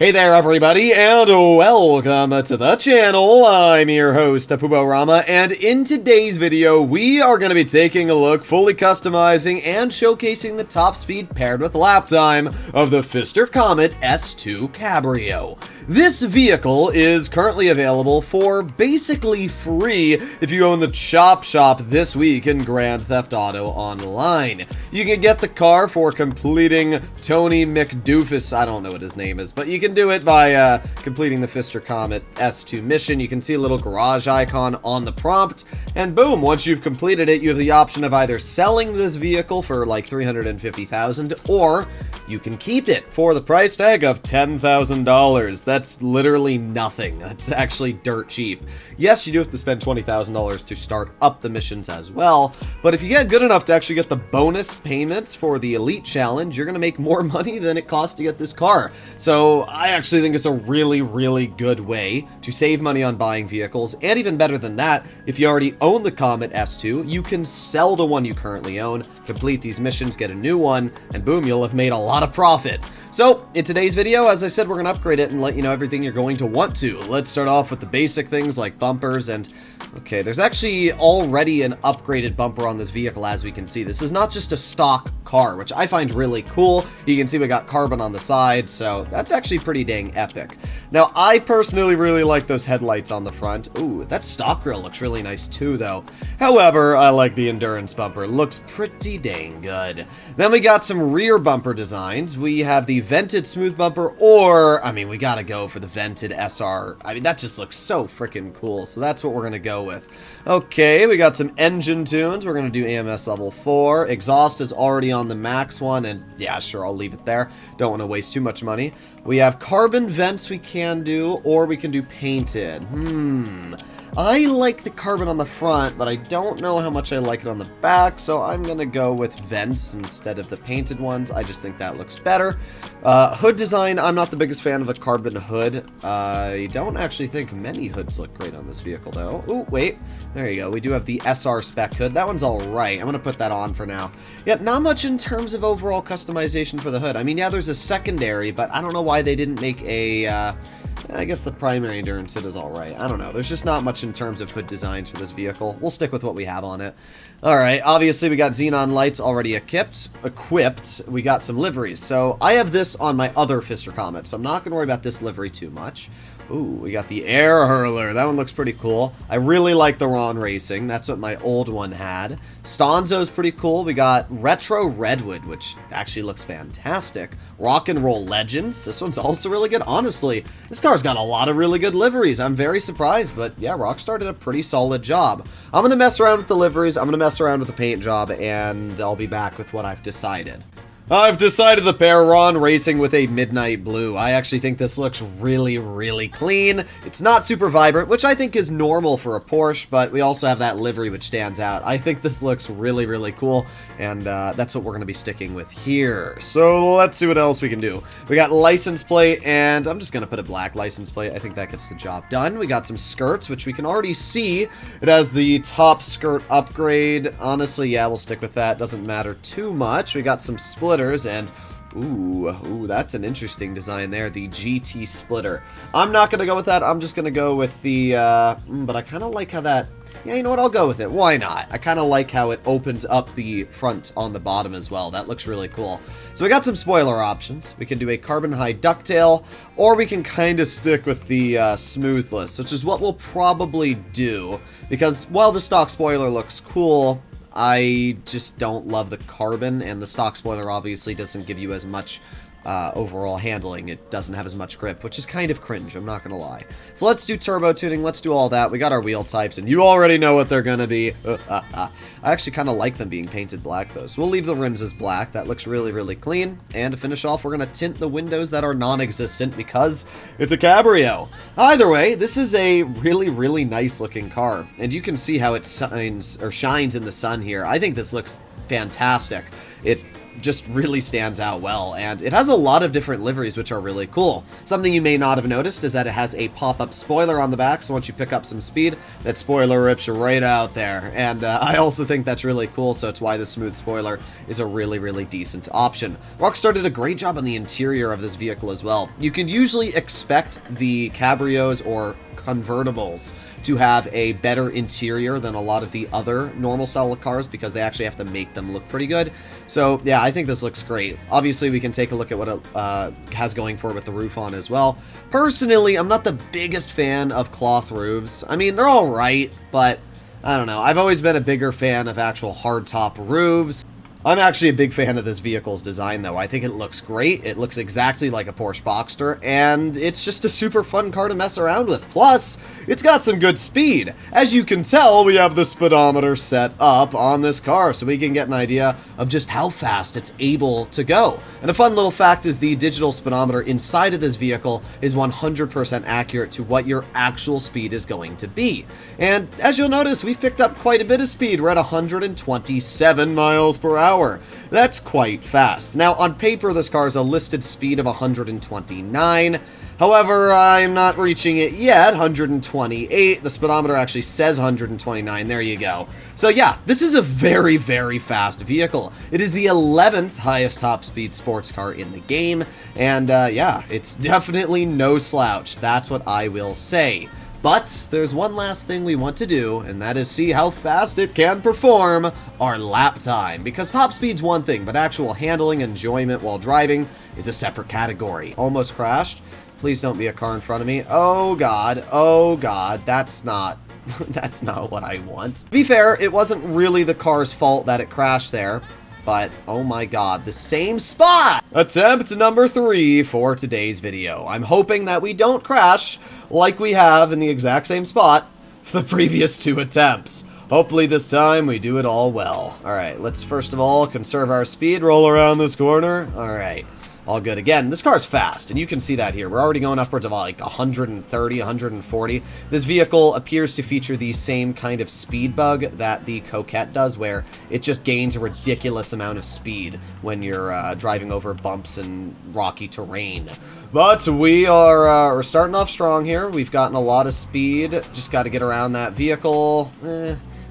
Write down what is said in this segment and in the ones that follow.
Hey there everybody, and welcome to the channel. I'm your host, Puborama, and in today's video, we are going to be taking a look, fully customizing, and showcasing the top speed paired with lap time of the Comet S2 Cabrio. This vehicle is currently available for basically free if you own the Chop Shop this week in Grand Theft Auto Online. You can get the car for completing Tony McDoofus, I don't know what his name is, but you can do it by completing the Comet S2 mission. You can see a little garage icon on the prompt, and boom, once you've completed it, you have the option of either selling this vehicle for like $350,000, or you can keep it for the price tag of $10,000. That's literally nothing. That's actually dirt cheap. Yes, you do have to spend $20,000 to start up the missions as well, but if you get good enough to actually get the bonus payments for the Elite Challenge, you're going to make more money than it costs to get this car. So I actually think it's a really, really good way to save money on buying vehicles, and even better than that, if you already own the Comet S2, you can sell the one you currently own, complete these missions, get a new one, and boom, you'll have made a lot of profit. So, in today's video, as I said, we're going to upgrade it and let you know everything you're going to want to. Let's start off with the basic things like bumpers and... Okay, there's actually already an upgraded bumper on this vehicle, as we can see. This is not just a stock car, which I find really cool. You can see we got carbon on the side, so that's actually pretty dang epic. Now, I personally really like those headlights on the front. Ooh, that stock grille looks really nice too, though. However, I like the endurance bumper. Looks pretty dang good. Then we got some rear bumper designs. We have the vented smooth bumper, or, I mean, we gotta go for the vented SR. I mean, that just looks so freaking cool, so that's what we're gonna go with. Okay, we got some engine tunes. We're going to do AMS level 4. Exhaust is already on the max one, and yeah, sure, I'll leave it there. Don't want to waste too much money. We have carbon vents we can do, or we can do painted. I like the carbon on the front, but I don't know how much I like it on the back, so I'm going to go with vents instead of the painted ones. I just think that looks better. Hood design, I'm not the biggest fan of a carbon hood. I don't actually think many hoods look great on this vehicle, though. Oh, wait. There you go. We do have the SR spec hood. That one's alright. I'm going to put that on for now. Yeah, not much in terms of overall customization for the hood. I mean, yeah, there's a secondary, but I don't know why they didn't make a... I guess the primary endurance hood is alright. I don't know. There's just not much in terms of hood designs for this vehicle. We'll stick with what we have on it. Alright, obviously we got xenon lights already equipped. We got some liveries. So I have this on my other Comet, so I'm not going to worry about this livery too much. Ooh, we got the air hurler. That one looks pretty cool. I really like the Ron Racing. That's what my old one had. Stanzo's pretty cool. We got Retro Redwood, which actually looks fantastic. Rock and Roll Legends. This one's also really good. Honestly, this car's got a lot of really good liveries. I'm very surprised, but yeah, Rockstar did a pretty solid job. I'm going to mess around with the liveries. I'm going to mess around with the paint job, and I'll be back with what I've decided. I've decided to pair Ron Racing with a Midnight Blue. I actually think this looks really, really clean. It's not super vibrant, which I think is normal for a Porsche, but we also have that livery which stands out. I think this looks really, really cool, and that's what we're going to be sticking with here. So let's see what else we can do. We got license plate, and I'm just going to put a black license plate. I think that gets the job done. We got some skirts, which we can already see. It has the top skirt upgrade. Honestly, yeah, we'll stick with that. Doesn't matter too much. We got some splitters. And ooh, that's an interesting design there, the GT splitter. I'm not gonna go with that. I'm just gonna go with the but I kind of like how that, yeah, you know what, I'll go with it. Why not? I kind of like how it opens up the front on the bottom as well. That looks really cool. So we got some spoiler options. We can do a carbon high ducktail, or we can kind of stick with the smoothless, which is what we'll probably do, because while the stock spoiler looks cool, I just don't love the carbon, and the stock spoiler obviously doesn't give you as much overall handling. It doesn't have as much grip, which is kind of cringe, I'm not gonna lie. So let's do turbo tuning, let's do all that. We got our wheel types, and you already know what they're gonna be. I actually kind of like them being painted black, though, so we'll leave the rims as black. That looks really, really clean. And to finish off, we're gonna tint the windows that are non-existent, because it's a Cabrio. Either way, this is a really, really nice looking car, and you can see how it shines in the sun here. I think this looks fantastic. It just really stands out well, and it has a lot of different liveries which are really cool. Something you may not have noticed is that it has a pop-up spoiler on the back, so once you pick up some speed, that spoiler rips you right out there, and I also think that's really cool, so it's why the smooth spoiler is a really decent option. Rockstar did a great job on the interior of this vehicle as well. You can usually expect the Cabrios or convertibles to have a better interior than a lot of the other normal style of cars because they actually have to make them look pretty good. So yeah, I think this looks great. Obviously, we can take a look at what it has going for it with the roof on as well. Personally, I'm not the biggest fan of cloth roofs. I mean, they're all right, but I don't know. I've always been a bigger fan of actual hardtop roofs. I'm actually a big fan of this vehicle's design, though. I think it looks great. It looks exactly like a Porsche Boxster, and it's just a super fun car to mess around with. Plus, it's got some good speed. As you can tell, we have the speedometer set up on this car, so we can get an idea of just how fast it's able to go. And a fun little fact is the digital speedometer inside of this vehicle is 100% accurate to what your actual speed is going to be. And as you'll notice, we've picked up quite a bit of speed. We're at 127 miles per hour. That's quite fast. Now, on paper, this car has a listed speed of 129. However, I'm not reaching it yet, 128. The speedometer actually says 129. There you go. So yeah, this is a very fast vehicle. It is the 11th highest top speed sports car in the game. And yeah, it's definitely no slouch. That's what I will say. But there's one last thing we want to do, and that is see how fast it can perform our lap time. Because top speed's one thing, but actual handling and enjoyment while driving is a separate category. Almost crashed. Please don't be a car in front of me. Oh god, that's not that's not what I want. To be fair, it wasn't really the car's fault that it crashed there. But, oh my god, the same spot! Attempt number 3 for today's video. I'm hoping that we don't crash like we have in the exact same spot for the previous 2 attempts. Hopefully this time we do it all well. Alright, let's first of all conserve our speed, roll around this corner. Alright, all good. Again, this car's fast, and you can see that here. We're already going upwards of like 130, 140. This vehicle appears to feature the same kind of speed bug that the Coquette does, where it just gains a ridiculous amount of speed when you're driving over bumps and rocky terrain. But we're starting off strong here. We've gotten a lot of speed. Just got to get around that vehicle.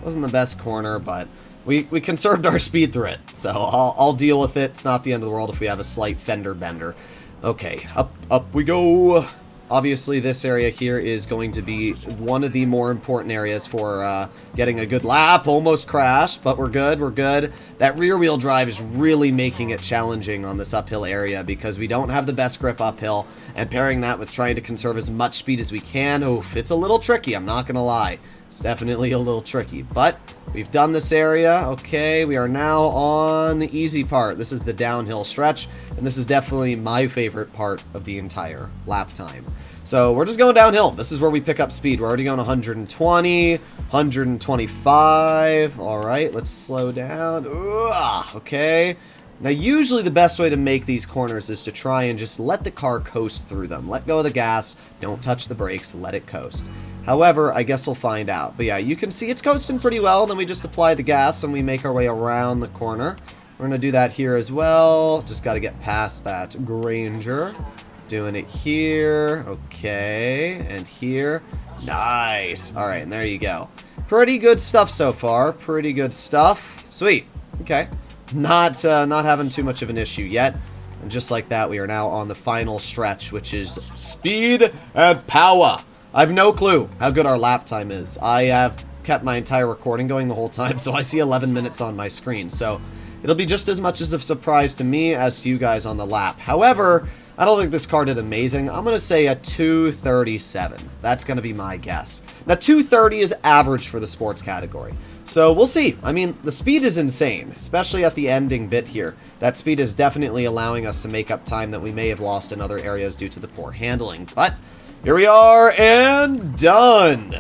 Wasn't the best corner, but we conserved our speed through it, so I'll deal with it. It's not the end of the world if we have a slight fender bender. Okay, up we go. Obviously, this area here is going to be one of the more important areas for getting a good lap. Almost crashed, but we're good. That rear-wheel drive is really making it challenging on this uphill area because we don't have the best grip uphill, and pairing that with trying to conserve as much speed as we can, oof, it's a little tricky, I'm not going to lie. It's definitely a little tricky, but we've done this area. Okay, we are now on the easy part. This is the downhill stretch, and this is definitely my favorite part of the entire lap time. So we're just going downhill. This is where we pick up speed. We're already going 120, 125. All right, let's slow down. Okay. Now, usually the best way to make these corners is to try and just let the car coast through them. Let go of the gas, don't touch the brakes, let it coast. However, I guess we'll find out. But yeah, you can see it's coasting pretty well. Then we just apply the gas and we make our way around the corner. We're going to do that here as well. Just got to get past that Granger. Doing it here. Okay. And here. Nice. All right, and there you go. Pretty good stuff so far. Pretty good stuff. Sweet. Okay. Not having too much of an issue yet. And just like that, we are now on the final stretch, which is speed and power. I have no clue how good our lap time is. I have kept my entire recording going the whole time, so I see 11 minutes on my screen. So it'll be just as much as a surprise to me as to you guys on the lap. However, I don't think this car did amazing. I'm going to say a 237. That's going to be my guess. Now, 230 is average for the sports category. So we'll see. I mean, the speed is insane, especially at the ending bit here. That speed is definitely allowing us to make up time that we may have lost in other areas due to the poor handling. But here we are, and done!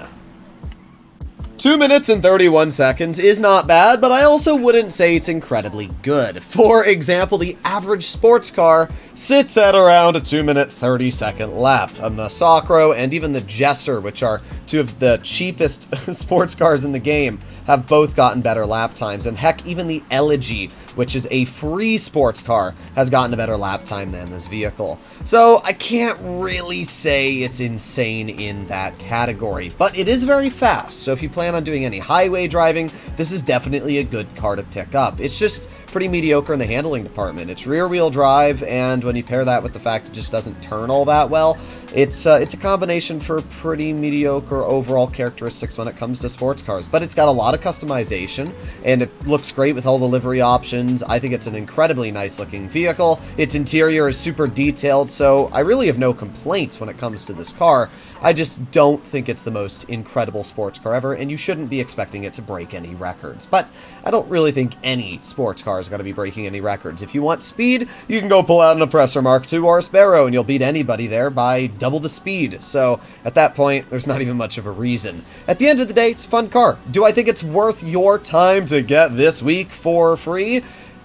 2 minutes and 31 seconds is not bad, but I also wouldn't say it's incredibly good. For example, the average sports car sits at around a 2-minute 30-second lap. And the Sacro and even the Jester, which are two of the cheapest sports cars in the game, have both gotten better lap times. And heck, even the Elegy, which is a free sports car, has gotten a better lap time than this vehicle. So I can't really say it's insane in that category, but it is very fast. So if you plan on doing any highway driving, this is definitely a good car to pick up. It's just pretty mediocre in the handling department. It's rear-wheel drive, and when you pair that with the fact it just doesn't turn all that well, it's a combination for pretty mediocre overall characteristics when it comes to sports cars. But it's got a lot of customization, and it looks great with all the livery options. I think it's an incredibly nice-looking vehicle. Its interior is super detailed, so I really have no complaints when it comes to this car. I just don't think it's the most incredible sports car ever, and you shouldn't be expecting it to break any records. But I don't really think any sports car is going to be breaking any records. If you want speed, you can go pull out an Oppressor Mark II or a Sparrow, and you'll beat anybody there by double the speed. So at that point, there's not even much of a reason. At the end of the day, it's a fun car. Do I think it's worth your time to get this week for free?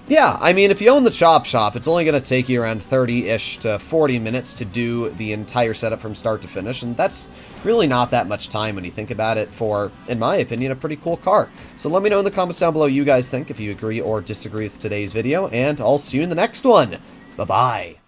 Yeah, I mean, if you own the Chop Shop, it's only going to take you around 30-ish to 40 minutes to do the entire setup from start to finish, and that's really not that much time when you think about it for, in my opinion, a pretty cool car. So let me know in the comments down below what you guys think, if you agree or disagree with today's video, and I'll see you in the next one. Bye-bye.